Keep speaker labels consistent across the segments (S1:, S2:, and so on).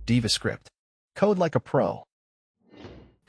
S1: DivaScript. Code like a pro.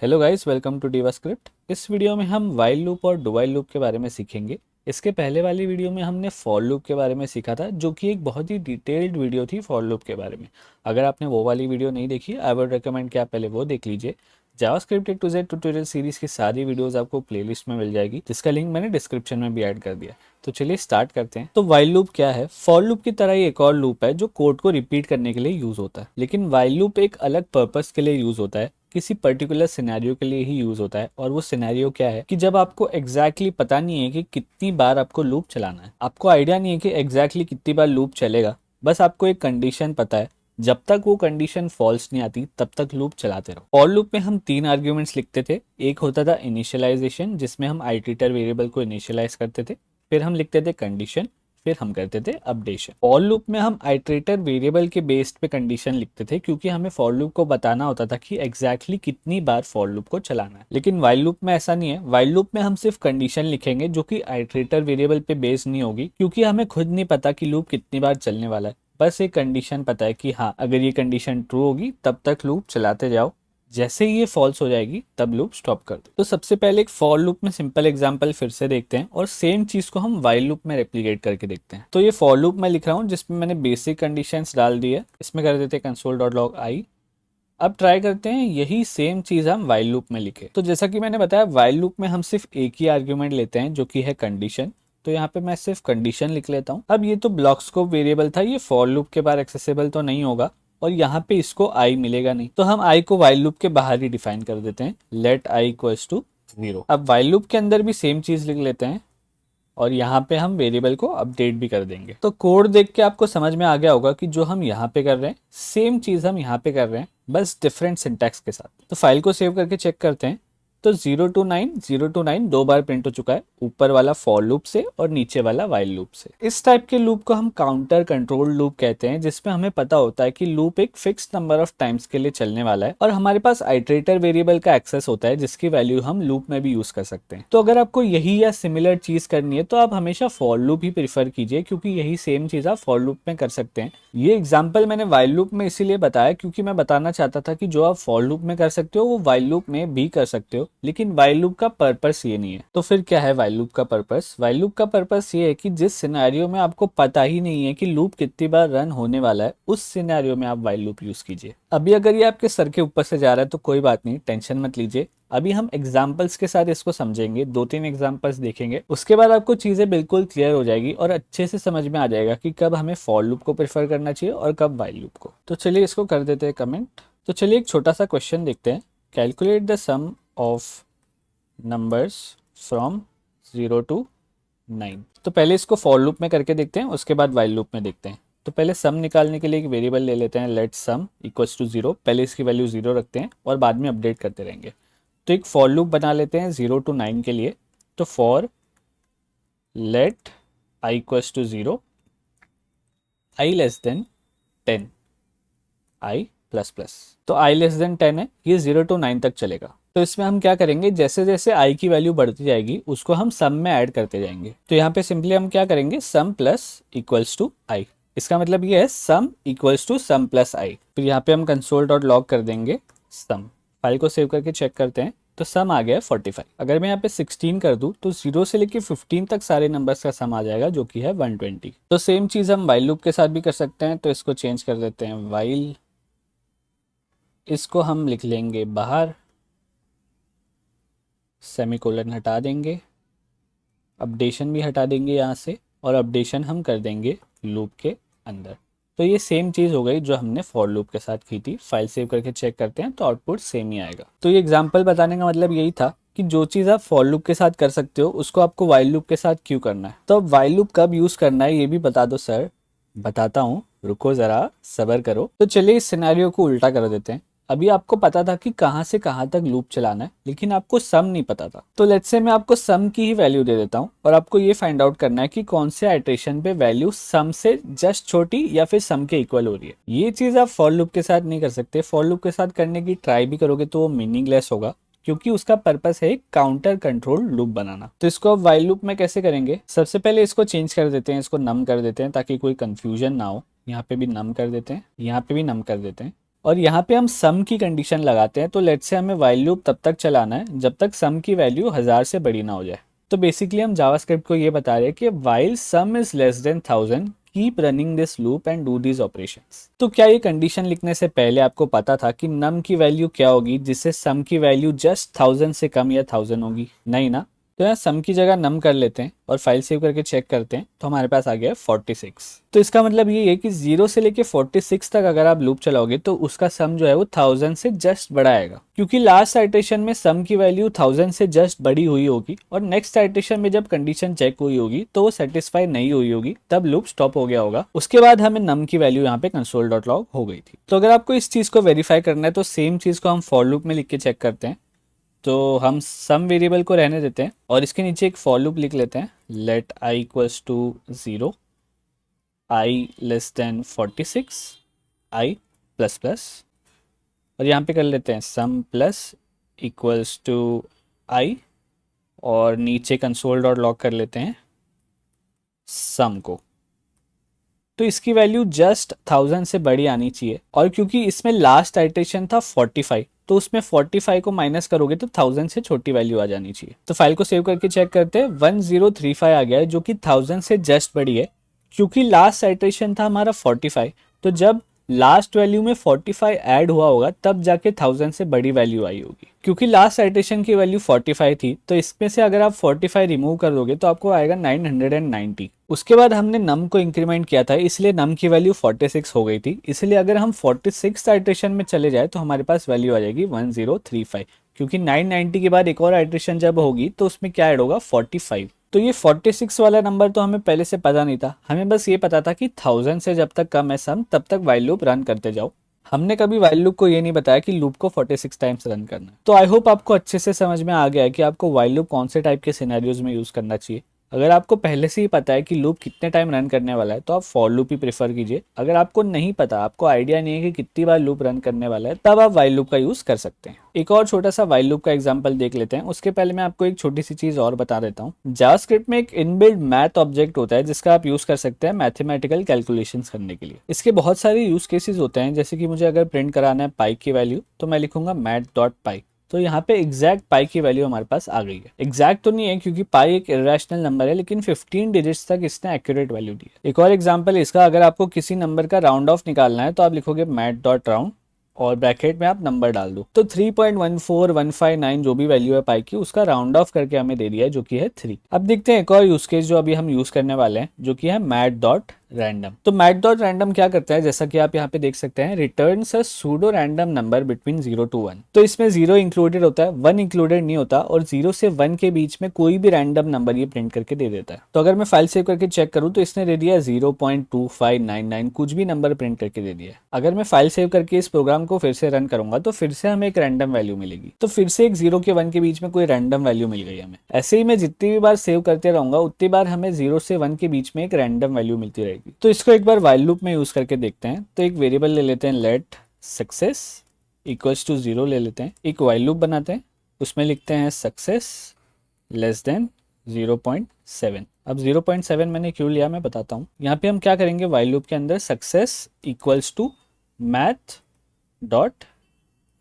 S2: Hello guys, welcome to डिवास्क्रिप्ट। इस video में हम वाइल लूप और डू वाइल लूप के बारे में सीखेंगे। इसके पहले वाली वीडियो में हमने फॉर लूप के बारे में सीखा था, जो कि एक बहुत ही डिटेल्ड वीडियो थी फॉर लूप के बारे में। अगर आपने वो वाली वीडियो नहीं देखी, आई वुड रिकमेंड कि आप पहले वो देख लीजिए। JavaScript A to Z tutorial series की सारी वीडियोस आपको प्लेलिस्ट में मिल जाएगी, जिसका लिंक मैंने डिस्क्रिप्शन में भी ऐड कर दिया। तो चलिए स्टार्ट करते हैं। तो वाइल लूप क्या है? फॉर लूप की तरह ही एक और लूप है जो कोड को रिपीट करने के लिए यूज होता है, लेकिन वाइल लूप एक अलग पर्पस के लिए यूज होता है, किसी पर्टिकुलर सिनेरियो के लिए ही यूज होता है। और वो सिनेरियो क्या है कि जब आपको एग्जैक्टली पता नहीं है कि कितनी बार आपको लूप चलाना है, आपको आइडिया नहीं है कि एग्जैक्टली कितनी बार लूप चलेगा, बस आपको एक कंडीशन पता है, जब तक वो कंडीशन फॉल्स नहीं आती तब तक लूप चलाते रहो। फॉर लूप में हम 3 आर्ग्यूमेंट्स लिखते थे। एक होता था इनिशियलाइजेशन, जिसमें हम आइटरेटर वेरिएबल को इनिशियलाइज करते थे। फिर हम लिखते थे कंडीशन, फिर हम करते थे अपडेशन। फॉर लूप में हम आइटरेटर वेरिएबल के बेस्ड पे कंडीशन लिखते थे, क्योंकि हमें फॉर लूप को बताना होता था कि एग्जैक्टली कितनी बार फॉर लूप को चलाना है। लेकिन वाइल लूप में ऐसा नहीं है। वाइल लूप में हम सिर्फ कंडीशन लिखेंगे जो कि आइटरेटर वेरिएबल पे बेस्ड नहीं होगी, क्योंकि हमें खुद नहीं पता कि लूप कितनी बार चलने वाला है। बस एक कंडीशन पता है कि हाँ, अगर ये कंडीशन ट्रू होगी तब तक लूप चलाते जाओ, जैसे ही ये फॉल्स हो जाएगी तब लूप स्टॉप कर दो। तो सबसे पहले एक फॉर लूप में सिंपल एग्जांपल फिर से देखते हैं, और सेम चीज को हम वाइल लूप में रेप्लिकेट करके देखते हैं। तो ये फॉर लूप मैं लिख रहा हूँ, जिसमें मैंने बेसिक कंडीशंस डाल दी है। इसमें कर देते हैं console.log i। अब ट्राई करते हैं यही सेम चीज हम वाइल लूप में लिखे। तो जैसा कि मैंने बताया, वाइल लूप में हम सिर्फ एक ही आर्ग्यूमेंट लेते हैं, जो कि है कंडीशन। तो यहाँ पे मैं सिर्फ कंडीशन लिख लेता हूँ। अब ये तो ब्लॉक स्कोप वेरिएबल था, ये फॉर लूप के बाहर एक्सेसिबल तो नहीं होगा, और यहाँ पे इसको आई मिलेगा नहीं, तो हम आई को वाइल लूप के बाहर ही डिफाइन कर देते हैं, लेट आई इक्वल्स टू 0। अब वाइल लूप के अंदर भी सेम चीज लिख लेते हैं, और यहाँ पे हम वेरिएबल को अपडेट भी कर देंगे। तो कोड देख के आपको समझ में आ गया होगा कि जो हम यहाँ पे कर रहे हैं, सेम चीज हम यहाँ पे कर रहे हैं, बस डिफरेंट सिंटैक्स के साथ। तो फाइल को सेव करके चेक करते हैं। तो 0 to 9 2 बार प्रिंट हो चुका है, ऊपर वाला फॉर लूप से और नीचे वाला वाइल लूप से। इस टाइप के लूप को हम काउंटर कंट्रोल लूप कहते हैं, जिसमें हमें पता होता है कि लूप एक फिक्स नंबर ऑफ टाइम्स के लिए चलने वाला है, और हमारे पास आइटरेटर वेरिएबल का एक्सेस होता है, जिसकी वैल्यू हम लूप में भी यूज कर सकते हैं। तो अगर आपको यही या सिमिलर चीज करनी है, तो आप हमेशा फॉर लूप ही प्रीफर कीजिए, क्योंकि यही सेम चीज आप फॉर लूप में कर सकते हैं। ये एग्जाम्पल मैंने वाइल लूप में इसीलिए बताया, क्योंकि मैं बताना चाहता था कि जो आप फॉर लूप में कर सकते हो, वो वाइल लूप में भी कर सकते हो, लेकिन वाइल लूप का पर्पस ये नहीं है। तो फिर क्या है वाइल लूप का पर्पस? वाइल लूप का पर्पस ये है कि जिस सिनेरियो में आपको पता ही नहीं है कि लूप कितनी बार रन होने वाला है, उस सिनेरियो में आप वाइल लूप यूज कीजिए। अभी अगर ये आपके सर के ऊपर से जा रहा है तो कोई बात नहीं, टेंशन मत लीजिए। अभी हम एग्जाम्पल्स के साथ इसको समझेंगे, 2-3 एग्जाम्पल्स देखेंगे, उसके बाद आपको चीजें बिल्कुल क्लियर हो जाएगी और अच्छे से समझ में आ जाएगा कि कब हमें फॉर लूप को प्रेफर करना चाहिए और कब वाइल लूप को। तो चलिए इसको कर देते हैं कमेंट। तो चलिए एक छोटा सा क्वेश्चन देखते हैं। Calculate the sum of numbers from 0 to 9। तो पहले इसको फॉर लूप में करके देखते हैं, उसके बाद वाइल लूप में देखते हैं। तो पहले सम निकालने के लिए एक वेरिएबल ले लेते हैं, लेट सम इक्वल्स टू 0। पहले इसकी वैल्यू 0 रखते हैं और बाद में अपडेट करते रहेंगे। तो एक फॉर लूप बना लेते हैं 0 to 9 के लिए। तो for let i equals to 0, i less than 10, i plus plus. तो आई लेस देन 10 है, ये 0 to 9 तक चलेगा। तो इसमें हम क्या करेंगे, जैसे जैसे आई की वैल्यू बढ़ती जाएगी उसको हम सम में ऐड करते जाएंगे। तो यहाँ पे सिंपली हम क्या करेंगे, sum plus equals to I. इसका मतलब ये है sum equals to sum plus I. फिर यहाँ पे हम console.log कर देंगे सम। फाइल को सेव करके चेक करते हैं, तो सम आ गया है 45। अगर मैं यहाँ पे 16 कर दूं तो 0 से लेके 15 तक सारे नंबर्स का सम आ जाएगा, जो कि है 120। तो सेम चीज हम वाइल लूप के साथ भी कर सकते हैं। तो इसको चेंज कर देते हैं वाइल, इसको हम लिख लेंगे बाहर, सेमीकोलन हटा देंगे, अपडेशन भी हटा देंगे यहाँ से, और अपडेशन हम कर देंगे लूप के अंदर। तो ये सेम चीज़ हो गई जो हमने फॉर लूप के साथ की थी। फाइल सेव करके चेक करते हैं तो आउटपुट सेम ही आएगा। तो ये एग्जांपल बताने का मतलब यही था कि जो चीज़ आप फॉर लूप के साथ कर सकते हो, उसको आपको वाइल लूप के साथ क्यों करना है। तो अब वाइल लूप कब यूज़ करना है ये भी बता दो सर। बताता हूँ, रुको ज़रा सब्र करो। तो चलिए इस सिनेरियो को उल्टा कर देते हैं। अभी आपको पता था कि कहाँ से कहाँ तक लूप चलाना है, लेकिन आपको सम नहीं पता था। तो लेट्स से मैं आपको सम की ही वैल्यू दे देता हूँ, और आपको ये फाइंड आउट करना है कि कौन से आइटरेशन पे वैल्यू सम से जस्ट छोटी या फिर सम के इक्वल हो रही है। ये चीज आप फॉर लूप के साथ नहीं कर सकते। फॉर लूप के साथ करने की ट्राई भी करोगे तो वो मीनिंगलेस होगा, क्योंकि उसका पर्पस है काउंटर कंट्रोल लूप बनाना। तो इसको अब वाइल लूप में कैसे करेंगे, सबसे पहले इसको चेंज कर देते हैं, इसको नम कर देते हैं ताकि कोई कंफ्यूजन ना हो। यहाँ पे भी नम कर देते हैं, यहाँ पे भी नम कर देते हैं। और यहाँ पे हम सम की कंडीशन लगाते हैं। तो लेट्स से हमें वाइल लूप तब तक चलाना है जब तक सम की वैल्यू 1000 से बड़ी ना हो जाए। तो बेसिकली हम जावास्क्रिप्ट को ये बता रहे हैं कि while some is less than 1000 keep running this loop and do these operations. तो क्या ये कंडीशन लिखने से पहले आपको पता था कि नम की वैल्यू क्या होगी जिससे सम की वैल्यू जस्ट 1000 से कम या 1000 होगी? नहीं ना। तो यहाँ सम की जगह नम कर लेते हैं और फाइल सेव करके चेक करते हैं तो हमारे पास आ गया है 46। तो इसका मतलब ये है कि 0 से लेके 46 तक अगर आप लूप चलाओगे तो उसका सम जो है वो 1000 से जस्ट बड़ा आएगा, क्योंकि लास्ट आइटरेशन में सम की वैल्यू 1000 से जस्ट बड़ी हुई होगी और नेक्स्ट आइटरेशन में जब कंडीशन चेक हुई होगी तो वो सेटिस्फाई नहीं हुई होगी, तब लूप स्टॉप हो गया होगा। उसके बाद हमें नम की वैल्यू यहाँ पे console.log हो गई थी। तो अगर आपको इस चीज को वेरीफाई करना है तो सेम चीज को हम फॉर लूप में लिख के चेक करते हैं। तो हम सम वेरिएबल को रहने देते हैं और इसके नीचे एक फॉर लूप लिख लेते हैं, let i equals to 0, i less than 46, i plus plus, और यहाँ पे कर लेते हैं sum plus equals to i और नीचे console.log कर लेते हैं सम को। तो इसकी वैल्यू जस्ट 1000 से बड़ी आनी चाहिए और क्योंकि इसमें लास्ट आइटरेशन था 45 तो उसमें 45 को माइनस करोगे तो 1000 से छोटी वैल्यू आ जानी चाहिए। तो फाइल को सेव करके चेक करते हैं, 1035 आ गया है जो कि 1000 से जस्ट बड़ी है। क्योंकि लास्ट आइटरेशन था हमारा 45, तो जब लास्ट वैल्यू में 45 ऐड हुआ होगा तब जाके 1000 से बड़ी वैल्यू आई होगी। क्योंकि लास्ट आइटरेशन की वैल्यू 45 थी तो इसमें से अगर आप 45 रिमूव कर दोगे तो आपको आएगा 990। उसके बाद हमने नम को इंक्रीमेंट किया था इसलिए नम की वैल्यू 46 हो गई थी। इसलिए अगर हम 46 आइटरेशन में चले जाए तो हमारे पास वैल्यू आ जाएगी 1035, क्योंकि 990 के बाद एक और आइटरेशन जब होगी तो उसमें क्या ऐड होगा 45। तो ये 46 वाला नंबर तो हमें पहले से पता नहीं था, हमें बस ये पता था कि 1000 से जब तक कम है सम तब तक वाइल लूप रन करते जाओ। हमने कभी वाइल लूप को ये नहीं बताया कि लूप को 46 टाइम्स रन करना है। तो आई होप आपको अच्छे से समझ में आ गया है कि आपको वाइल लूप कौन से टाइप के सिनेरियोज में यूज करना चाहिए। अगर आपको पहले से ही पता है कि लूप कितने टाइम रन करने वाला है तो आप फॉर लूप ही प्रेफर कीजिए। अगर आपको नहीं पता, आपको आइडिया नहीं है कि कितनी बार लूप रन करने वाला है, तब आप वाइल लूप का यूज कर सकते हैं। एक और छोटा सा वाइल लूप का एग्जांपल देख लेते हैं। उसके पहले मैं आपको एक छोटी सी चीज और बता देता हूँ। जावास्क्रिप्ट में एक इनबिल्ट मैथ ऑब्जेक्ट होता है जिसका आप यूज कर सकते हैं मैथमेटिकल कैलकुलेशंस करने के लिए। इसके बहुत सारे यूज केसेस होते हैं, जैसे कि मुझे अगर प्रिंट कराना है पाई की वैल्यू तो मैं लिखूंगा मैथ.पाई। तो यहाँ पे एग्जैक्ट पाई की वैल्यू हमारे पास आ गई है। एग्जैक्ट तो नहीं है क्योंकि पाई एक इरेशनल नंबर है, लेकिन 15 डिजिट्स तक इसने एक्यूरेट वैल्यू दी है। एक और एग्जांपल इसका, अगर आपको किसी नंबर का राउंड ऑफ निकालना है तो आप लिखोगे मैथ.राउंड और ब्रैकेट में आप नंबर डाल दो। तो 3.14159 जो भी वैल्यू है पाई की उसका राउंड ऑफ करके हमें दे दिया है जो कि है 3। अब देखते हैं एक और यूज केस जो अभी हम यूज करने वाले हैं जो कि है मैथ.रैंडम। तो मैथ.रैंडम क्या करता है, जैसा कि आप यहाँ पे देख सकते हैं, returns a pseudo random number between 0 to 1। तो इसमें 0 इंक्लूडेड होता है, 1 इंक्लूडेड नहीं होता और 0 से 1 के बीच में कोई भी रैंडम नंबर ये प्रिंट करके दे देता है। तो अगर मैं फाइल सेव करके चेक करूँ तो इसने दे दिया 0.2599, कुछ भी नंबर प्रिंट करके दे दिया है। अगर मैं फाइल सेव करके इस प्रोग्राम को फिर से रन करूंगा तो फिर से हमें एक रैंडम वैल्यू मिलेगी। तो फिर से एक 0 के 1 के बीच में कोई रैंडम वैल्यू मिल गई हमें। ऐसे ही मैं जितनी भी बार सेव करते रहूंगा उतनी बार हमें 0 से 1 के बीच में एक रैंडम वैल्यू मिलती रहेगी। तो इसको एक बार वाइल लूप में यूज करके देखते हैं। तो एक वेरिएबल ले लेते हैं, लेट सक्सेस इक्वल्स टू 0 ले लेते हैं, एक वाइल लूप बनाते हैं, उसमें लिखते हैं सक्सेस लेस देन 0.7। अब 0.7 मैंने क्यों लिया मैं बताता हूँ। यहाँ पे हम क्या करेंगे, वाइल लूप के अंदर success equals to math dot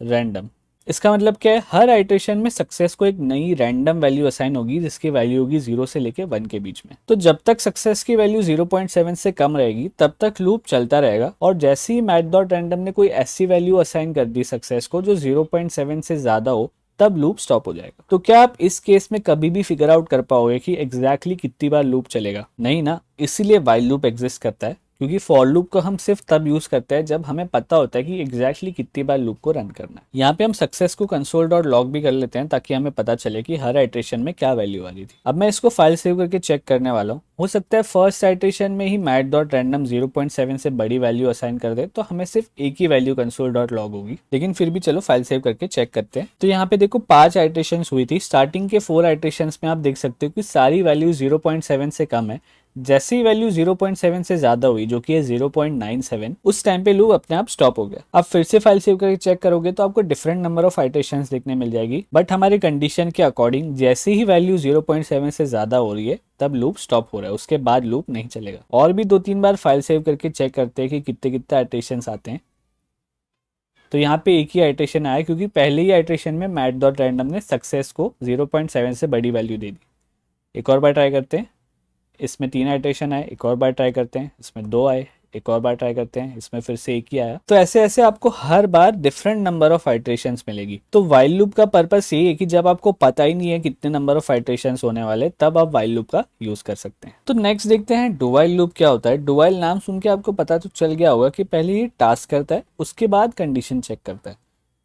S2: random. इसका मतलब क्या है, हर आइटरेशन में सक्सेस को एक नई रैंडम वैल्यू असाइन होगी जिसकी वैल्यू होगी 0 से लेके 1 के बीच में। तो जब तक सक्सेस की वैल्यू 0.7 से कम रहेगी तब तक लूप चलता रहेगा और जैसे ही मैथ डॉट रैंडम ने कोई ऐसी वैल्यू असाइन कर दी सक्सेस को जो 0.7 से ज्यादा हो तब लूप स्टॉप हो जाएगा। तो क्या आप इस केस में कभी भी फिगर आउट कर पाओगे कि एग्जैक्टली कितनी बार लूप चलेगा? नहीं ना। इसीलिए वाइल लूप एग्जिस्ट करता है, क्योंकि फॉर लूप को हम सिर्फ तब यूज करते हैं जब हमें पता होता है कि एग्जैक्टली कितनी बार लूप को रन करना है। यहाँ पे हम सक्सेस को console.log भी कर लेते हैं ताकि हमें पता चले कि हर आइटरेशन में क्या वैल्यू आ रही थी। अब मैं इसको फाइल सेव करके चेक करने वाला हूँ। हो सकता है फर्स्ट आइटरेशन में ही मैथ.रैंडम 0.7 से बड़ी वैल्यू असाइन कर दे तो हमें सिर्फ एक ही वैल्यू console.log होगी, लेकिन फिर भी चलो फाइल सेव करके चेक करते हैं। तो यहाँ पे देखो 5 आइटरेशन हुई थी। स्टार्टिंग के 4 आइटरेशन में आप देख सकते हो कि सारी वैल्यू 0.7 से कम है। जैसे ही वैल्यू 0.7 से ज्यादा हुई जो कि है 0.97, उस टाइम पे लूप अपने आप स्टॉप हो गया। अब फिर से फाइल सेव करके चेक करोगे तो आपको डिफरेंट नंबर ऑफ आइटरेशंस देखने मिल जाएगी, बट हमारे कंडीशन के अकॉर्डिंग जैसे ही वैल्यू 0.7 से ज्यादा हो रही है तब लूप स्टॉप हो रहा है, उसके बाद लूप नहीं चलेगा। और भी 2-3 बार फाइल सेव करके चेक करते हैं कि कितने कितने आइटरेशंस आते हैं। तो यहाँ पे एक ही आइट्रेशन आया क्योंकि पहले ही आइट्रेशन में मैट.रैंडम ने सक्सेस को 0.7 से बड़ी वैल्यू दे दी। एक और बार ट्राई करते हैं, इसमें 3 आइट्रेशन आए, एक और बार ट्राई करते हैं, इसमें 2 आए, एक और बार ट्राई करते हैं, इसमें फिर से एक ही आया। तो ऐसे ऐसे आपको हर बार डिफरेंट नंबर ऑफ आइट्रेशंस मिलेगी। तो वाइल लूप का पर्पस ये है कि जब आपको पता ही नहीं है कितने नंबर ऑफ आइट्रेशंस होने वाले, तब आप वाइल लूप का यूज कर सकते हैं। तो नेक्स्ट देखते हैं डू वाइल लूप क्या होता है। डू वाइल नाम सुन के आपको पता तो चल गया होगा कि पहले ये टास्क करता है, उसके बाद कंडीशन चेक करता है।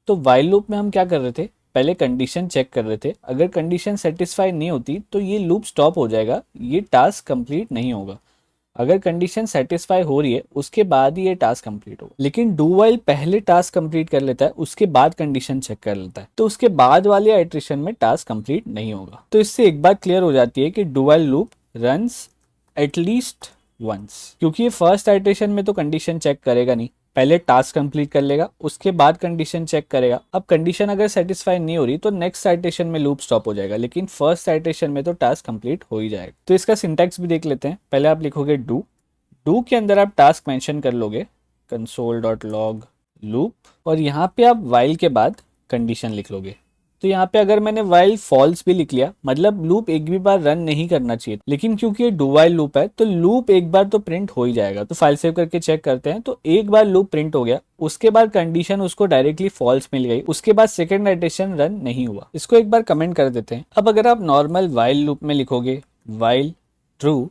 S2: तो वाइल लूप में हम क्या कर रहे थे, पहले कंडीशन चेक कर रहे थे। अगर कंडीशन सेटिस्फाई नहीं होती तो ये लूप स्टॉप हो जाएगा, ये टास्क कंप्लीट नहीं होगा। अगर कंडीशन सेटिस्फाई हो रही है उसके बाद ही ये टास्क कंप्लीट होगा। लेकिन डू वाइल पहले टास्क कंप्लीट कर लेता है, उसके बाद कंडीशन चेक कर लेता है, तो उसके बाद वाले आइट्रेशन में टास्क कंप्लीट नहीं होगा। तो इससे एक बात क्लियर हो जाती है कि do while loop runs at least once, क्योंकि ये फर्स्ट आइट्रेशन में तो कंडीशन चेक करेगा नहीं, पहले टास्क कंप्लीट कर लेगा, उसके बाद कंडीशन चेक करेगा। अब कंडीशन अगर सेटिस्फाई नहीं हो रही तो नेक्स्ट आइट्रेशन में लूप स्टॉप हो जाएगा, लेकिन फर्स्ट आइट्रेशन में तो टास्क कंप्लीट हो ही जाएगा। तो इसका सिंटैक्स भी देख लेते हैं। पहले आप लिखोगे डू, डू के अंदर आप टास्क मेंशन कर लोगे console.log लूप, और यहाँ पे आप वाइल के बाद कंडीशन लिख लोगे। तो यहाँ पे अगर मैंने वाइल फॉल्स भी लिख लिया, मतलब लूप एक भी बार रन नहीं करना चाहिए, लेकिन क्योंकि ये डू वाइल लूप है तो लूप एक बार तो प्रिंट हो ही जाएगा। तो फाइल सेव करके चेक करते हैं। तो एक बार लूप प्रिंट हो गया, उसके बाद कंडीशन उसको डायरेक्टली फॉल्स मिल गई, उसके बाद सेकंड आइट्रेशन रन नहीं हुआ। इसको एक बार कमेंट कर देते हैं। अब अगर आप नॉर्मल वाइल लूप में लिखोगे वाइल ट्रू,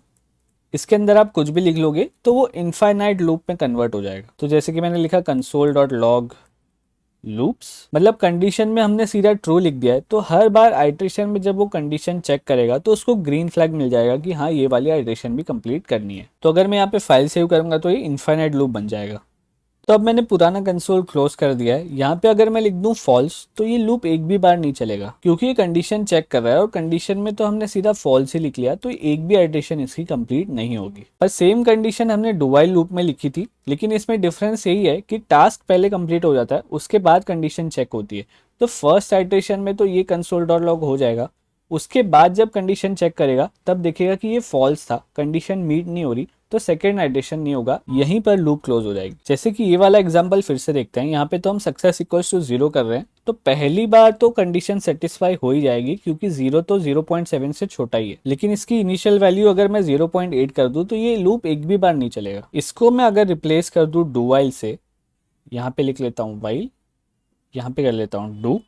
S2: इसके अंदर आप कुछ भी लिख लोगे तो वो इनफाइनाइट लूप में कन्वर्ट हो जाएगा। तो जैसे कि मैंने लिखा console.log लूप्स, मतलब कंडीशन में हमने सीधा ट्रू लिख दिया है, तो हर बार आइट्रेशन में जब वो कंडीशन चेक करेगा तो उसको ग्रीन फ्लैग मिल जाएगा कि हाँ ये वाली आइट्रेशन भी कंप्लीट करनी है। तो अगर मैं यहाँ पे फाइल सेव करूंगा तो ये इनफाइनाइट लूप बन जाएगा। तो अब मैंने पुराना कंसोल क्लोज कर दिया है। यहाँ पे अगर मैं लिख दूं फॉल्स तो ये लूप एक भी बार नहीं चलेगा, क्योंकि ये कंडीशन चेक कर रहा है और कंडीशन में तो हमने सीधा फॉल्स ही लिख लिया, तो एक भी आइट्रेशन इसकी कंप्लीट नहीं होगी। पर सेम कंडीशन हमने डू वाइल लूप में लिखी थी, लेकिन इसमें डिफरेंस यही है कि टास्क पहले कंप्लीट हो जाता है, उसके बाद कंडीशन चेक होती है। तो फर्स्ट आइट्रेशन में तो ये console.log हो जाएगा, उसके बाद जब कंडीशन चेक करेगा तब देखेगा कि ये फॉल्स था, कंडीशन मीट नहीं हो रही, तो सेकेंड आइट्रेशन नहीं होगा, यहीं पर लूप क्लोज हो जाएगी। जैसे कि ये वाला एग्जांपल फिर से देखते हैं। यहाँ पे तो हम सक्सेस इक्वल्स टू 0 कर रहे हैं, तो पहली बार तो कंडीशन सेटिस्फाई हो ही जाएगी क्योंकि 0 तो 0.7 से छोटा ही है। लेकिन इसकी इनिशियल वैल्यू अगर मैं 0.8 कर दूं तो ये लूप एक भी बार नहीं चलेगा। इसको मैं अगर रिप्लेस कर दूं डू वाइल से, यहाँ पे लिख लेता हूँ वाइल, यहाँ पे कर लेता हूँ डू,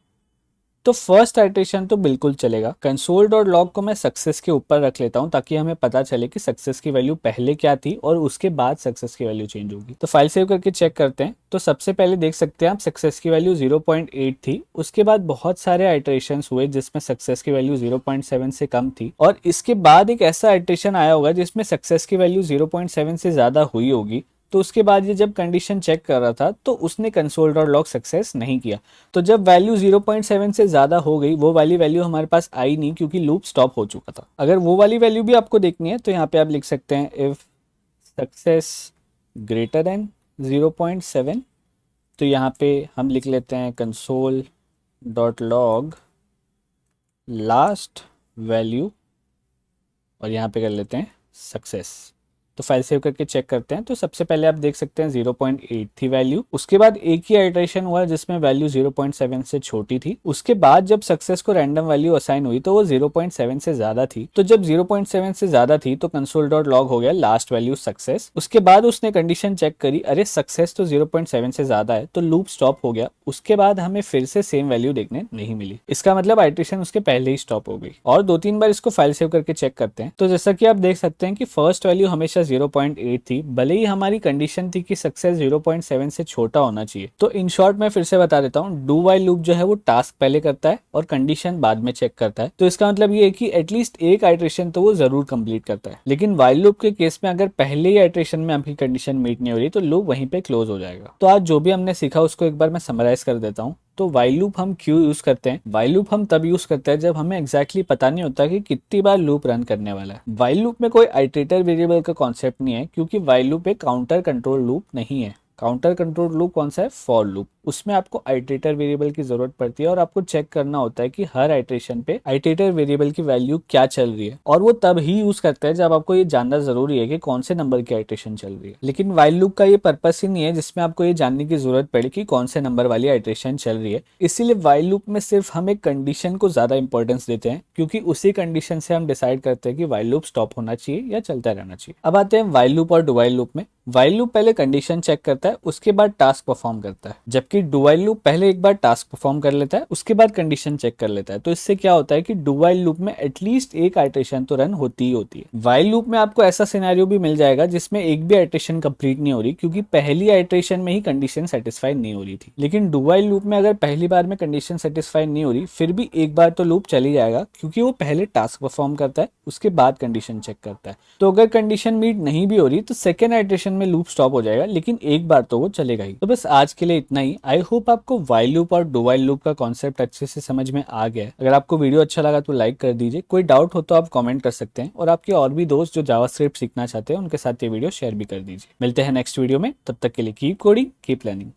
S2: तो फर्स्ट आइट्रेशन तो बिल्कुल चलेगा। console.log को मैं सक्सेस के ऊपर रख लेता हूं ताकि हमें पता चले कि सक्सेस की वैल्यू पहले क्या थी और उसके बाद सक्सेस की वैल्यू चेंज होगी। तो फाइल सेव करके चेक करते हैं। तो सबसे पहले देख सकते हैं आप सक्सेस की वैल्यू 0.8 थी, उसके बाद बहुत सारे आइट्रेशंस हुए जिसमें सक्सेस की वैल्यू 0.7 से कम थी, और इसके बाद एक ऐसा आइट्रेशन आया होगा जिसमें सक्सेस की वैल्यू 0.7 से ज्यादा हुई होगी। तो उसके बाद ये जब कंडीशन चेक कर रहा था तो उसने console.log सक्सेस नहीं किया। तो जब वैल्यू 0.7 से ज्यादा हो गई, वो वाली वैल्यू हमारे पास आई नहीं क्योंकि लूप स्टॉप हो चुका था। अगर वो वाली वैल्यू भी आपको देखनी है तो यहाँ पे आप लिख सकते हैं इफ सक्सेस ग्रेटर देन 0.7, तो यहाँ पे हम लिख लेते हैं console.log लास्ट वैल्यू और यहाँ पे कर लेते हैं सक्सेस। तो फाइल सेव करके चेक करते हैं। तो सबसे पहले आप देख सकते हैं 0.8 थी वैल्यू, उसके बाद एक ही आइट्रेशन हुआ जिसमें वैल्यू 0.7 से छोटी थी, उसके बाद जब सक्सेस को रैंडम वैल्यू असाइन हुई तो वो 0.7 से ज्यादा थी। तो जब 0.7 से ज्यादा थी तो console.log हो गया लास्ट वैल्यू सक्सेस। उसके बाद उसने कंडीशन चेक करी, अरे सक्सेस तो 0.7 से ज्यादा है, तो लूप स्टॉप हो गया। उसके बाद हमें फिर से सेम वैल्यू देखने नहीं मिली, इसका मतलब आइट्रेशन उसके पहले ही स्टॉप हो गई। और 2-3 बार इसको फाइल सेव करके चेक करते हैं। तो जैसा कि आप देख सकते हैं कि फर्स्ट वैल्यू हमेशा 0.8 थी, भले ही हमारी कंडीशन थी कि सक्सेस 0.7 से छोटा होना चाहिए। तो इन शॉर्ट मैं फिर से बता देता हूँ, डू वाइल लूप जो है वो टास्क पहले करता है और कंडीशन बाद में चेक करता है। तो इसका मतलब ये है कि एटलीस्ट एक आइट्रेशन तो वो जरूर कंप्लीट करता है। लेकिन वाइल लूप के केस में अगर पहले ही आइट्रेशन में आपकी कंडीशन मीट नहीं हो रही तो लूप वहीं पे क्लोज हो जाएगा। तो आज जो भी हमने सीखा उसको एक बार मैं समराइज कर देता हूँ। तो वाइल लूप हम क्यों यूज करते हैं? वाइल लूप हम तब यूज करते हैं जब हमें एग्जैक्टली पता नहीं होता कि कितनी बार लूप रन करने वाला है। वाइल लूप में कोई आइटरेटर वेरिएबल का कॉन्सेप्ट नहीं है, क्योंकि वाइल लूप एक काउंटर कंट्रोल लूप नहीं है। काउंटर कंट्रोल लूप कौन सा है? For loop. उसमें आपको आइटरेटर वेरिएबल की जरूरत पड़ती है और आपको चेक करना होता है कि हर आइटरेशन पे आइटरेटर वेरिएबल की वैल्यू क्या चल रही है, और वो तब ही यूज करता है जब आपको ये जानना जरूरी है कि कौन से नंबर की आइटरेशन चल रही है। लेकिन व्हाइल लूप का ये पर्पस ही नहीं है जिसमें आपको ये जानने की जरूरत पड़े कि कौन से नंबर वाली आइटरेशन चल रही है। इसीलिए व्हाइल लूप में सिर्फ हम एक कंडीशन को ज्यादा इंपॉर्टेंस देते हैं, क्योंकि उसी कंडीशन से हम डिसाइड करते हैं कि व्हाइल लूप स्टॉप होना चाहिए या चलता रहना चाहिए। अब आते हैं व्हाइल लूप और डू व्हाइल लूप में। व्हाइल लूप पहले कंडीशन चेक करता है, उसके बाद टास्क परफॉर्म करता है, जबकि डू व्हाइल लूप पहले एक बार टास्क परफॉर्म कर लेता है, उसके बाद कंडीशन चेक कर लेता है। तो इससे क्या होता है कि डू व्हाइल लूप में एटलीस्ट एक आइटरेशन तो रन होती ही होती है। व्हाइल लूप में आपको ऐसा सिनेरियो भी मिल जाएगा जिसमें एक भी आइटरेशन कंप्लीट नहीं हो रही, क्योंकि पहली आइटरेशन में ही कंडीशन सेटिस्फाई नहीं हो रही थी। लेकिन डू व्हाइल लूप में अगर पहली बार में कंडीशन सेटिस्फाई नहीं हो रही, फिर भी एक बार तो लूप चली जाएगा, क्योंकि वो पहले टास्क परफॉर्म करता है, उसके बाद कंडीशन चेक करता है। तो अगर कंडीशन मीट नहीं भी हो रही तो सेकेंड आइटरेशन में लूप स्टॉप हो जाएगा, लेकिन एक बार तो वो चलेगा ही। तो बस आज के लिए इतना ही। आई होप आपको व्हाइल लूप और डू व्हाइल लूप का कॉन्सेप्ट अच्छे से समझ में आ गया है। अगर आपको वीडियो अच्छा लगा तो लाइक कर दीजिए, कोई डाउट हो तो आप कमेंट कर सकते हैं, और आपके और भी दोस्त जो जावास्क्रिप्ट सीखना चाहते हैं उनके साथ ये वीडियो शेयर भी कर दीजिए। मिलते हैं नेक्स्ट वीडियो में, तब तक के लिए कीप कोडिंग कीप लर्निंग।